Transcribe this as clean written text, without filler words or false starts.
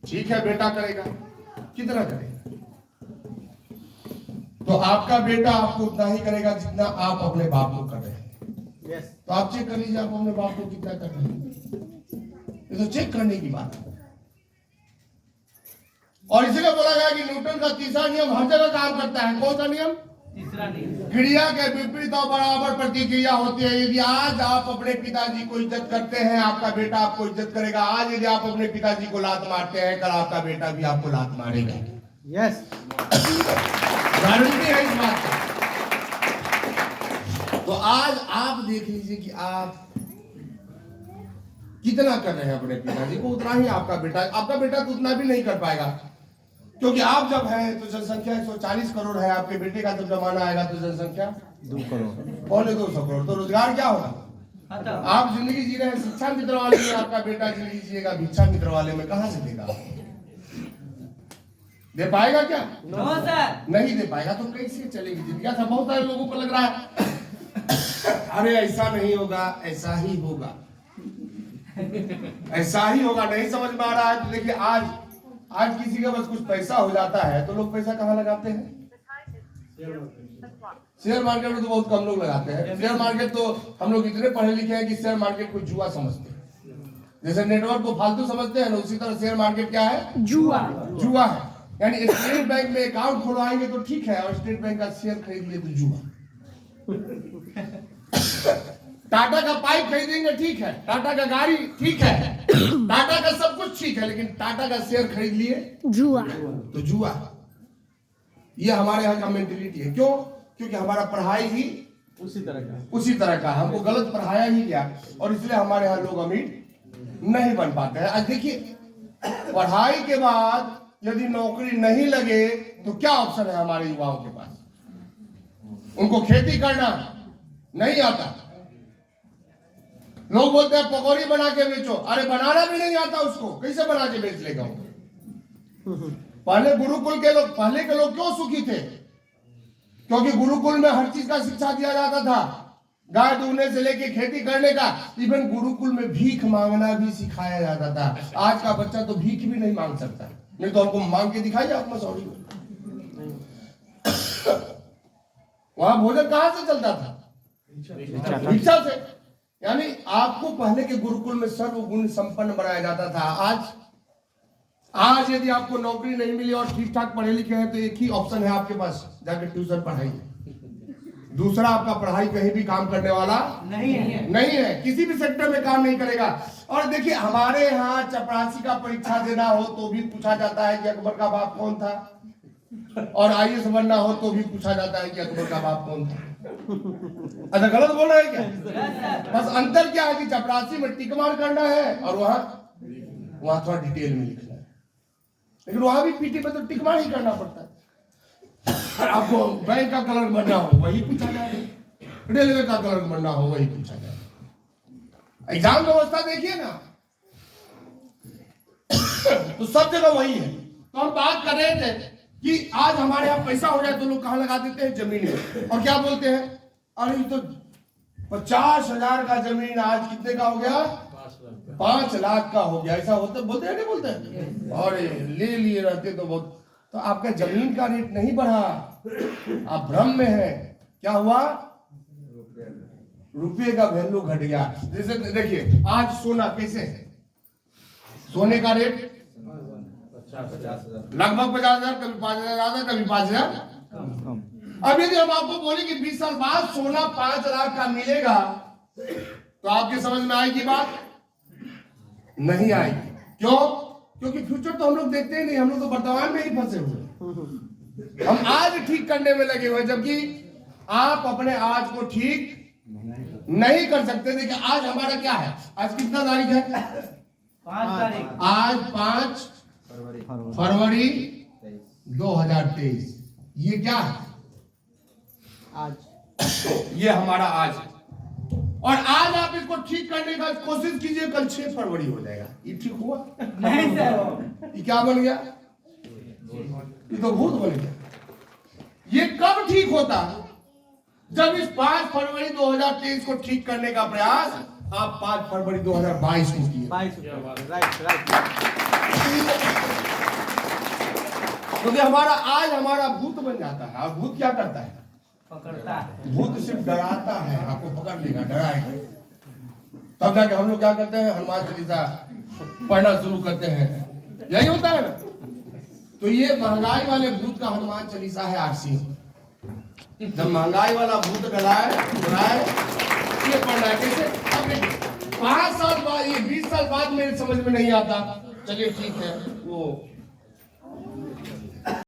ठीक है, बेटा करेगा, कितना करेगा? तो आपका बेटा आपको उतना ही करेगा जितना आप अपने बाप को कर रहे हैं। तो आप चेक कर लीजिए आप अपने बाप को कितना कर रहे हैं। ये तो चेक करने की बात है। और इसीलिए बोला गया कि न्यूटन का तीसरा नियम हर जगह काम करता है। कौन सा नियम? तीसरा नियम। क्रिया के विपरीत और बराबर प्रतिक्रिया होती है। यदि आज आप अपने पिताजी को इज्जत करते हैं, आपका बेटा आपको इज्जत करेगा। आज यदि आप अपने पिताजी को लात मारते हैं, कल आपका बेटा भी आपको लात मारेगा। यस, गारंटी है इस बात की। तो आज आप देख लीजिए कि आप कितना कर रहे हैं अपने पिताजी को, उतना ही आपका बेटा तो उतना भी नहीं कर पाएगा। क्योंकि आप जब हैं तो जनसंख्या 140 करोड़ है, आपके बेटे का जब जमाना आएगा तो जनसंख्या 2 करोड़, पौने 200 करोड़। तो रोजगार क्या होगा? आप जिंदगी जी रहे हैं शिक्षा मित्र वाले में, आपका बेटा जिंदगी जिएगा भिक्षा मित्र वाले में। कहां से देगा? दे पाएगा क्या? नो सर, नहीं दे पाएगा। तो कैसे चलेगी जिंदगी? ऐसा बहुत सारे लोगों को लग रहा है अरे ऐसा नहीं होगा, ऐसा ही होगा, ऐसा ही होगा। नहीं समझ में आ रहा है तो देखिए, आज किसी का बस कुछ पैसा हो जाता है तो लोग पैसा कहाँ लगाते हैं? शेयर मार्केट में तो बहुत कम लोग लगाते हैं। शेयर मार्केट तो हम लोग इतने पढ़े लिखे हैं कि शेयर मार्केट को जुआ समझते हैं। जैसे नेटवर्क को फालतू समझते हैं ना, उसी तरह शेयर मार्केट क्या है? जुआ है। यानी स्टेट बैंक में अकाउंट खुलवाएंगे तो ठीक है, और स्टेट बैंक का शेयर खरीद लिए तो जुआ। टाटा का पाइप खरीदेंगे ठीक है, टाटा का गाड़ी ठीक है, टाटा का सब कुछ ठीक है, लेकिन टाटा का शेयर खरीद लिए जुआ, तो जुआ। ये हमारे यहाँ का मेंटेलिटी है। क्यों? क्योंकि हमारा पढ़ाई ही उसी तरह का हमको गलत पढ़ाया ही गया, और इसलिए हमारे यहाँ लोग अमीर नहीं बन पाते हैं। आज देखिए, पढ़ाई के बाद यदि नौकरी नहीं लगे तो क्या ऑप्शन है हमारे युवाओं के पास? उनको खेती करना नहीं आता। लोग बोलते हैं पकौड़ी बना के बेचो। अरे बनाना भी नहीं आता उसको, कैसे बना के बेच लेगा वो? पहले गुरुकुल के लोग, पहले के लोग क्यों सुखी थे? क्योंकि गुरुकुल में हर चीज का शिक्षा दिया जाता था, गाय दूधने से लेके खेती करने का। इवन गुरुकुल में भीख मांगना भी सिखाया जाता था। आज का बच्चा तो भीख भी नहीं मांग सकता। नहीं तो हमको मांग के दिखाइए आप मसौड़ी में। वहां भोजन कहां से चलता था? भिक्षा से। यानी आपको पहले के गुरुकुल में सर्वगुण संपन्न बनाया जाता था। आज यदि आपको नौकरी नहीं मिली और ठीक ठाक पढ़े लिखे हैं तो एक ही ऑप्शन है आपके पास, जाके ट्यूशन पढ़ाइए। दूसरा आपका पढ़ाई कहीं भी काम करने वाला नहीं है, किसी भी सेक्टर में काम नहीं करेगा। और देखिए, हमारे यहाँ चपरासी का परीक्षा देना हो तो भी पूछा जाता है कि अकबर का बाप कौन था, और IAS बनना हो तो भी पूछा जाता है कि अकबर का बाप कौन था। अच्छा, गलत बोल रहे हैं क्या? बस अंतर क्या है कि चपरासी में टिक मार करना है और वहां थोड़ा डिटेल में लिखना है, लेकिन वहां भी पीटी में तो टिक मार ही करना पड़ता है। आपको बैंक का कलर बनना हो वही पूछा जाएगा, रेलवे का कलर बनना हो वही पूछा जाएगा। एग्जाम व्यवस्था देखिए ना, तो सब जगह वही है। तो हम बात कर रहे थे कि आज हमारे यहाँ पैसा हो जाए तो लोग कहाँ लगा देते हैं? जमीन में। और क्या बोलते हैं? अरे तो 50,000 का जमीन आज कितने का हो गया? 5 लाख का हो गया। ऐसा होता बोलते हैं, नहीं बोलते हैं? और ले लिए रहते तो बहुत। तो आपका जमीन का रेट नहीं बढ़ा, आप भ्रम में है। क्या हुआ? रुपये का वैल्यू घट गया। जैसे देखिए, आज सोना कैसे है? सोने का रेट लगभग 50,000, कभी 5,000 ज्यादा, कभी 5,000। अब यदि हम आपको बोले कि 20 साल बाद सोना 5 लाख का मिलेगा, तो आपकी समझ में आएगी बात? नहीं आएगी। क्यों? क्योंकि फ्यूचर तो हम लोग देखते ही नहीं, हम लोग तो वर्तमान में ही फंसे हुए। हम आज ठीक करने में लगे हुए, जबकि आप अपने आज को ठीक नहीं कर सकते। देखिए, आज हमारा क्या है? आज कितना तारीख है? 5 तारीख। आज 5 फरवरी 2023। ये क्या है? आज। ये हमारा आज है। और आज आप इसको ठीक करने का कोशिश कीजिए, कल 6 फरवरी हो जाएगा। ये ठीक हुआ? नहीं सर। ये क्या बन गया? ये तो भूत बन गया। ये कब ठीक होता? जब इस 5 फरवरी 2023 को ठीक करने का प्रयास आप 5 फरवरी 2022 को किए। राइट। क्योंकि हमारा भूत बन जाता है। और भूत क्या करता है? पकड़ता है। भूत सिर्फ डराता है, आपको पकड़ लेगा, डराएगा। तब जाके हम लोग क्या करते हैं? हनुमान चालीसा पढ़ना शुरू करते हैं। यही होता है ना। तो ये महंगाई वाले भूत का हनुमान चालीसा है आरसी। जब महंगाई वाला भूत डराए ये पढ़ना है। कैसे? अब 5 साल बाद, ये 20 साल बाद मेरे समझ में नहीं आता, चलिए ठीक है, वो